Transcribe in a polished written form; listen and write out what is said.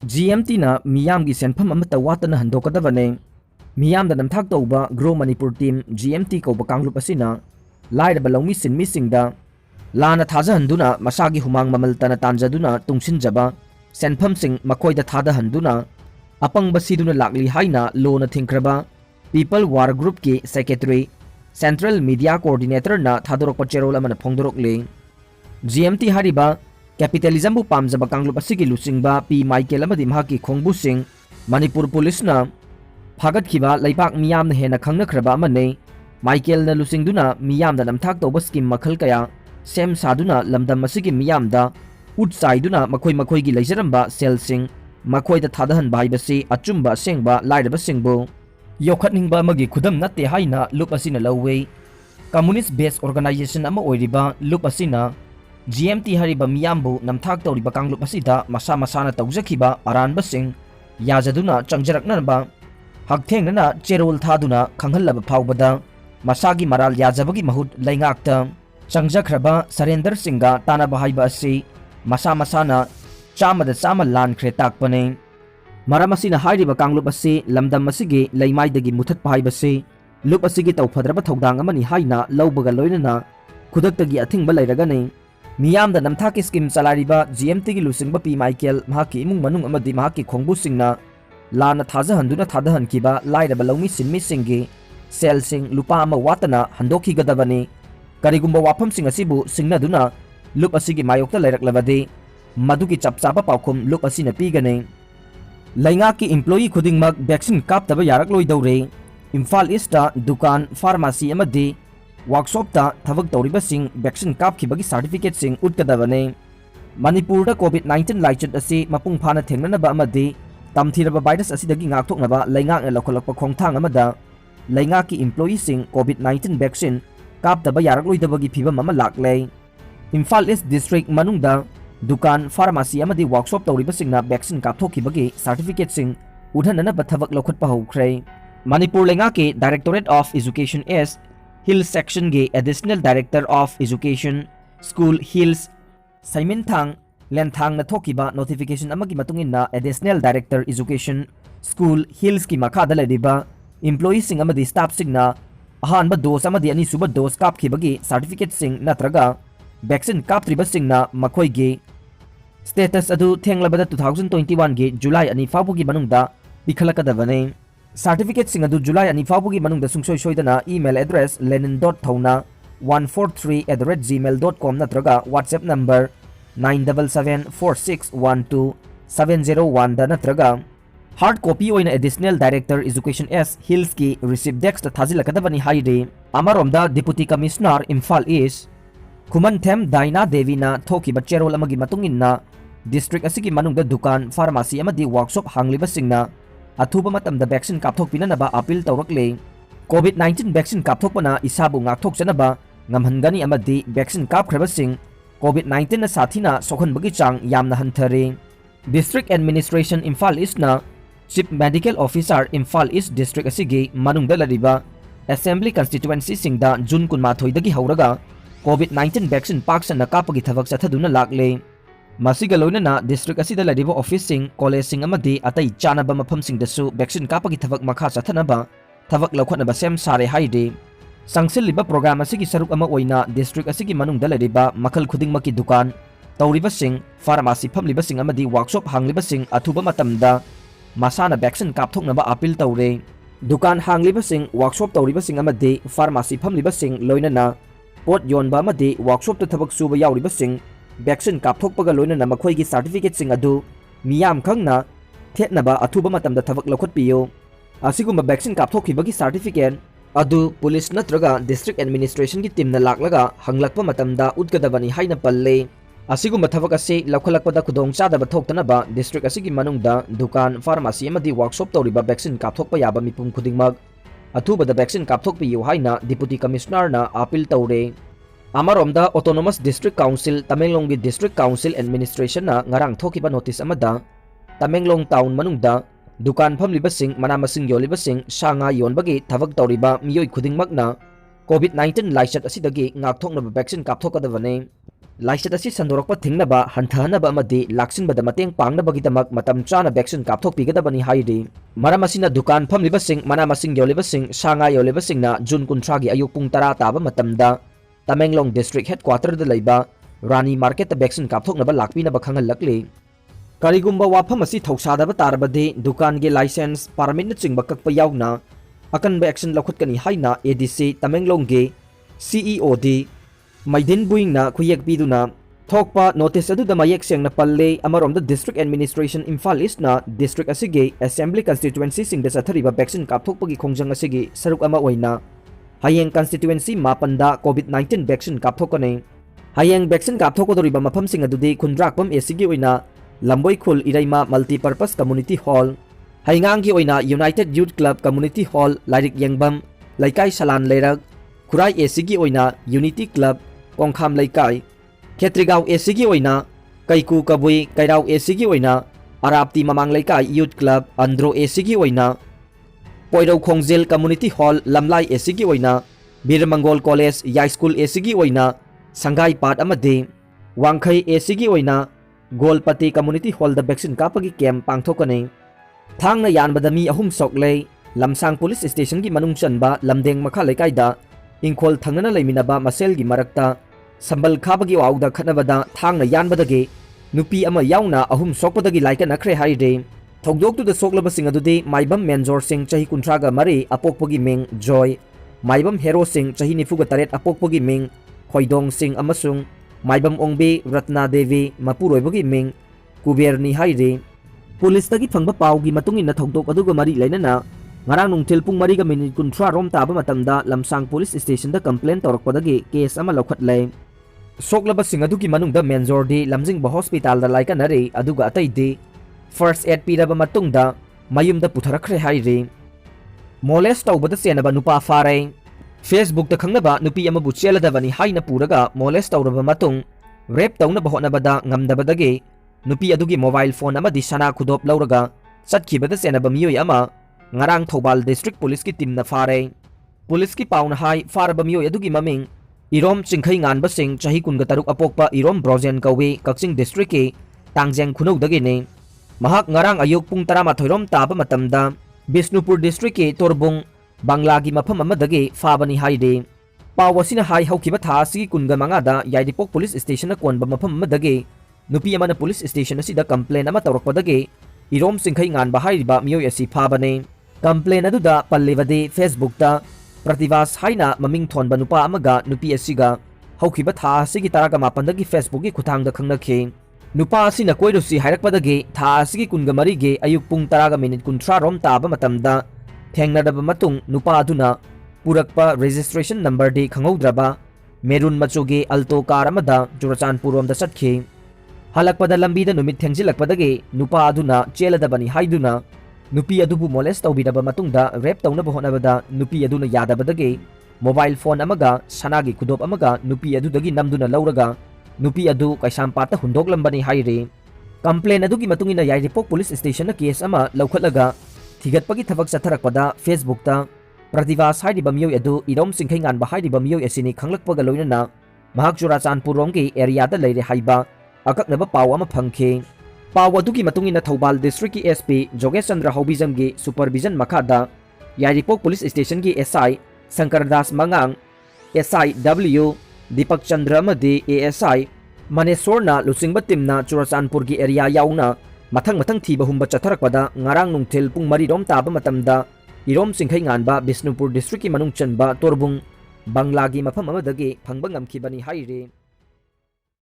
GMT na Miyamgi Senfam Amatta Wattana Handokkadabani Miyamda namthak tauba Grow Manipur Team GMT kauba kanglup asina lairaba lawmi sinmi singda lana thajahanduna masagi humang mamaltana tanjaduna tungsinjaba senfam sing makoida thadahanduna apangba siduna lakli haina lona thingkraba People War Group ki Secretary Central Media Coordinator na thadorokpa cherol amana phongdorokle GMT hariba Capitalism bu pamjaba kanglup asigi lusingba P Michael amadi mahaki khongbu sing Manipur Police na Phagat khiba laipak miyam na hena khangnakraba amane Michael na lusingduna miyam da namthak tauba scheme makhal kaya sem saduna lamdam asigi miyam da utsaiduna makhoi gi leijaramba sel sing makhoi da thadahan baibasi achumba sengba lairaba singbo yokhatningba magi khudam natte haina lup asina lawwe Communist Based Organization ama oiriba lup asina GMT hariba miyambu namthak tawriba kanglup asida masa masana tawjakhiba aranba sing yajaduna changjaraknaba Hagthengnana cherol thaduna khanghalaba phawbada masagi maral yajabagi mahut laingakta changjakraba surrender singa tanaba haiba asi masa masana chamada chama lankhre takpane maramasina hairiba kanglup asi lamdam asigi leimaidagi muthat phaibase lup asigi tawphadraba thodang amani haina lawbaga loinana khudaktagi athingba lairagani miyamda namthaki scheme chalariba GMT gi lusingba P Michael mahaki imung manung amadi mahaki khongbu singna Lana thajahanduna thadahankiba lairaba lawmi sinmi singi sel sing lupa ama Wattana Handokkadabani karigumba wafam sing asibu singnaduna lup asigi mayokta lairaklabadi madugi chapchaba paukhum lup asina pigane laingaki employee khudingmak vaccine kaptaba yarakloi dawre Imphal East ta dukan pharmacy amadi workshop ta thabak tawriba sing vaccine kapkhibagi certificate sing utkadabane Manipur da COVID-19 laichat asi mapung phana thengnanaba amadi Tamthiraba virus asidagi ngakthoknaba laingakna lokholakpa khongthang amada laingaki employee sing COVID-19 vaccine kaptaba yarakloidabagi phibam ama lakle Imphal East District manungda dukan pharmacy amadi workshop tawriba singna vaccine kapthokhibagi certificate sing udhananaba thabak lokhatpa hokre Manipur laingaki Directorate of Education S Hills Section ge Additional Director of Education School Hills Simon Thang Lenthang na thokiba notification amagi matungin na Additional Director Education School Hills ki makada ladiba employees sing amadi staff sing na ahanba dose amadi ani suba dose kapkhibagi certificate sing natraga vaccine kaptriba sing na makhoi ge status adu thenglabada 2021 ge July ani fawbugi manungda pikhalakadabane certificate sing adu July ani fawbugi manungda sungsoi soidana email address lenin.thona143@gmail.com natraga WhatsApp number 977461270 da natraga hard copy oina Additional Director Education S Hills ki receipt desk ta thajilakadabani haide amaromda Deputy Commissioner Imphal East Khumanthem Daina Devi na thokiba cherol amagi matungin na district asigi manungda dukan pharmacy amadi workshop hangliba singna athuba matamda vaccine kapthokpinanaba appeal tawrakle COVID-19 vaccine kapthokpana isabu ngakthokchanaba ngamhangani amadi vaccine kapkhraba sing COVID-19 na sathina sokhanbagi chang yamna hanthare District Administration Imphal East na Chief Medical Officer Imphal East District asigi manungda lariba Assembly Constituency singda June 18 dagi hauraga COVID-19 vaccine paksan na kapagi thabak sathaduna lakle masiga loinana district asida lariba office sing college sing amadi atai chanaba mafam singdasu vaccine kapagi thabak makha sathanaba thabak laukhatnaba sem sare haide Sangsilliba program asigi saruk ama oina district asigi manungda lariba makhal khudingmaki dukan tawriba sing pharmacy phamliba sing amadi workshop hangliba sing athuba matamda masana vaccine kapthoknaba appeal tawre dukan hangliba sing workshop tawriba sing amadi pharmacy phamliba sing loinana pot yonba amadi workshop ta thabak suba yawriba sing vaccine kapthokpaga loinana makhoigi certificate sing adu miyam khangna thetnaba athuba matamda thabak lokhatpiyo asigumba vaccine kapthokhibagi certificate adu police natraga district administration ki team na laklaga hanglakpa matamda utkadabani haina palle asigumba thabak ase lakhalakpada khudong chadaba thoktanaba district asigi manungda dukan pharmacy amadi workshop tawriba vaccine kapthokpa yaba mipum khudingmak athubada vaccine kapthokpi yu haina deputy commissioner na appeal tawre amaromda autonomous district council Tamenglong gi district council administration na ngarang thokiba notice amada Tamenglong town manungda dukan phamliba sing manamasing yoliba sing sanga yonbagi thabak tawriba miyoi khudingmakna COVID-19 laichat asidagi ngakthoknaba vaccine kapthokadabane lysate असी संदोरकपा थिंगनबा हंथहनबा अमदि लाक्सिनबदा मतेंग पांगनबगिदमक मतम चाना vaccine कापथोकपिगदबनी हाइदि मरम असिना दुकान फमलिबसिंग मना मसिंग योलिबसिंग सांगा योलिबसिंगना June 30 गी अयुक पुंग 10 ताबा मतमदा तमेंगलोंग डिस्ट्रिक्ट हेडक्वार्टर द लैबा रानी मार्केट वैक्सीन कापथोकनबा लाक्पिनबा खंगलकली करिगुंबा वाफम असी थौसादबा तारबदि दुकान गे लाइसेंस परमिट चिंगबा ककपा यावना अकनबा एक्शन लखुतकनी हाइना एडीसी तमेंगलोंग गे सीईओ डी मैदिन बुइंगना खुयेक पीदुना थोकपा नोटिस अदुदा मयेक सेंगना पल्ले अमरोमदा डिस्ट्रिक्ट एडमिनिस्ट्रेशन इम्फाल ईस्टना डिस्ट्रिक्ट असिगे असेंबली कंस्टिट्युएंसी सिंगदा सथरिबा वैक्सीन कापथोकपगी खोंजंग असिगे सरुक अमा ओइना हयेंग कंस्टिट्युएंसी मापनदा कोविड-19 वैक्सीन कापथोकने हयेंग वैक्सीन कापथोकदोरिबा मफमसिंग अदुदि खुंद्राकपम एसिगे ओइना लंबोई खुल इरैमा मल्टीपर्पस कम्युनिटी हॉल हयंगांगी ओइना united youth club community hall लाइरिक येंगबम लैकाई सलान लेरक खुराई एसिगी ओइना यूनिटी क्लब कोंखाम लैकाई खेत्रिगांव एसिगी ओइना कैकू कबुई कैराव एसिगी ओइना अराप्ती ममांग लैकाई यूथ क्लब अंद्रो एसिगी ओइना पोइरौ खोंगजिल कम्युनिटी हॉल लमलाई एसिगी ओइना बीरमंगोल कॉलेज याई स्कूल एसिगी ओइना संगाई पाट अमदि वांखै एसिगी ओइना गोलपति कम्युनिटी हॉल द वैक्सीन कापगी कैंप पांगथोकने थांगना यानबदा मी अहुम सोकले लमसांग पुलिस स्टेशन की मनुंग चनबा लमदेंग मखा लैकाईदा इंखोल थंगना लैमिनबा मसेल की मरक्ता संबल खाबगी वाउदा खनबदा थांगना यानबदगे नुपी अमा याउना अहुम सोकपदगी लाइका नखरे हाइदे थौदोक्तुदा सोकलबसिंग अदुदि माइबम मेंजोर सिंह चही 30 मरी अपोकपगी मिंग जॉय माइबम हेरो सिंह चही 93 अपोकपगी मिंग खोइदोंग सिंह अमसुंग माइबम ओंबी रत्ना देवी मपुरोइबगी मिंग कुबेरनी हाइदे पुलिसतगी फंगबा पाउगी मतुंगिना थौदोक अदुगा मरी लैनना ngarang nungthil pung 3 ga minute 30 rom taba matamda lamsang police station da complaint torokpadagi case ama lokhatlai soklaba sing adu ki manungda menjor di lamjing ba hospital da laika nare aduga atai di first aid piraba matungda mayumda putharakre hairi molest tawbada senaba nupa farai facebook da khangnaba nupi ama bu cheladabani haina puraga molest tawraba matung rape tawna ba honabada ngamdabadagi nupi adugi mobile phone ama di sana khudop lauraga chatkibada senaba miyoi ama ngarang thobal district police ki team na fare police ki pauna hai faraba miyoi adugi maming irom chingkhai nganba sing chahi 13 apokpa irom brojen kawi kakching district ki tangjeng khunau dagi ne mahak ngarang ayuk pung 12 rom taba matamda bisnupur district ki torbung bangla gi mafam amadagi fabani haide pawasina hai haukiba tha si 15 da yaidipok police station na konba mafam amadagi nupi amana police station asida complaint ama tawrakpadagi irom chingkhai nganba hairiba miyoi asi fabane complaint aduda pallivadi facebook ta prativas haina maming thonba nupa amaga nupi asiga haukiba tha asigi taraga mapandagi facebook gi khuthang da khangnakhi nupa asina koirosi hairakpadagi tha asigi 13 ge ayuk pung 10 minute 30 rom taba matamda thengnadaba matung nupa aduna purakpa registration number di khangoudraba merun machugi alto car amada Churachandpur rom da satkhi halakpada lambi da numit thengjilakpadagi nupa aduna cheladabani haiduna nupi adubu molest tawbidaba matungda rape tawnaba honabada nupi aduna yadabadagi mobile phone amaga sanagi kudop amaga nupi adudagi namduna lauraga nupi adu kaisampata hundoklambani haire complaint adugi matungina yairipok police station na case ama laukhatlaga thigatpagi thabak chatharakpada facebook ta prativas hairiba miyoi adu irom singkhai nganba hairiba miyoi asini khanglakpaga loinana mahak Churachandpur romgi area da leire haiba akaknaba paw ama phangkhe पावदुगी मतुंगिना Thoubal district की SP जोगेश चंद्र हौबीजम की supervision मखादा Yairipok police station की SI Shankardas मंगांग SI W Deepak Chandra अमदी ASI मनेश्वरना लुचिंगबा टीमना चुराचांदपुर की एरिया याउना मथंग मथंग थीबा हुंबा चथरकपदा ngarang nungthil pung 3 rom taba matamda irom singkhai nganba Bisnupur district की मनुंग चनबा तोरबुंग बंगला की मफम अमदगी फंगबा ngamkhibani haire